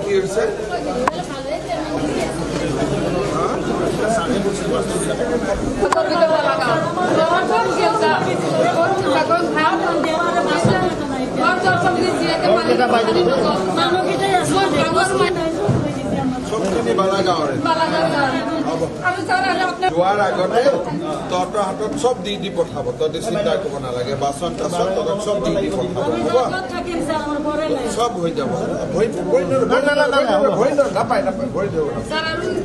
কি হৈছে সবখিনি বালাগাঁৱৰে যোৱাৰ আগতে তহঁতৰ হাতত চব দি পঠাব তহঁতে চিন্তা কৰিব নালাগে বাচন টাচন তহঁতক চব দি পঠাব হ'ব সব হৈ যাব নাপায় ভৰি দিব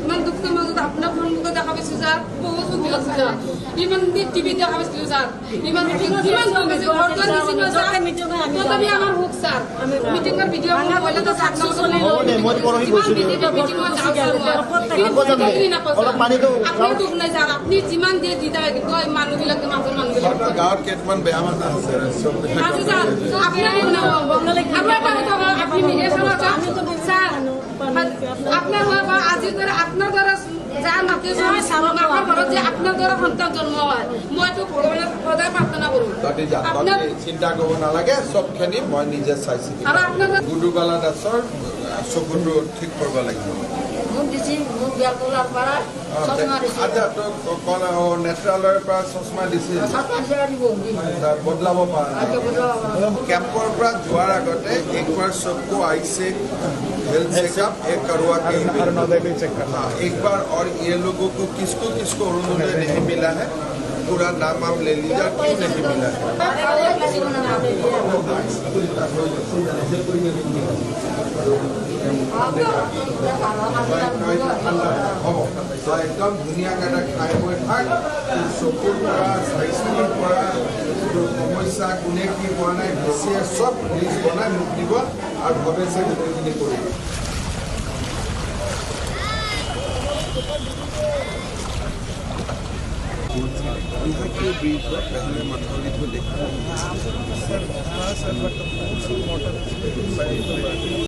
ইমান দুখৰ মাজত আপোনাক সন্মুখত দেখা পাইছো ছাৰ বহুত দুখ লাগিছে ছাৰ ইমান টিভিত দেখা পাইছিলো ছাৰ ইমান কিমান দুখ লাগিছে তথাপি আমাৰ হোক ছাৰ মিটিঙৰ ভিডিঅ' মোবাইলতে চাক আপোনাৰ দুখ নাই ছাৰ আপুনি যিমান দিয়ে দি থাকে কিন্তু মানুহবিলাক গাঁৱত কেইটামান বেয়া মানুহ আছে আপনাৰ আজিৰ দ্বাৰা আপনাৰ দ্বাৰা যা মাতে আমাৰ ঘৰত যে আপনাৰ দ্বাৰা সন্তান জন্ম হয় মই তো ভগৱানৰ সদায় প্ৰাৰ্থনা কৰো চিন্তা কৰিব নালাগে চবখিনি মই নিজে চাইছো গুডুবালা দাসৰ চকুটো ঠিক কৰিব লাগিব আচ্ছা তোক নেত্ৰালয়ৰ পৰা চশমা দিছিল বদলাব পৰা কেম্পৰ পৰা যোৱাৰ আগতে একবাৰ सबको आई से हेल्थ चेकअप एक करवा के एक बार और ये लोगों को किसको किसको अरुणोदय नहीं मिला है पूरा नाम आप ले लीजिए क्यों नहीं मिला है एकदम धुनिया खाई बई थाक चकुर स्वास्थ्यर समस्या कोने कि पोৱা নাই বেছি सब লিষ্ট বনাই মোক দিব और भवे से गोटेखिनि करिब ब्रिज पहले मथौरी को देखा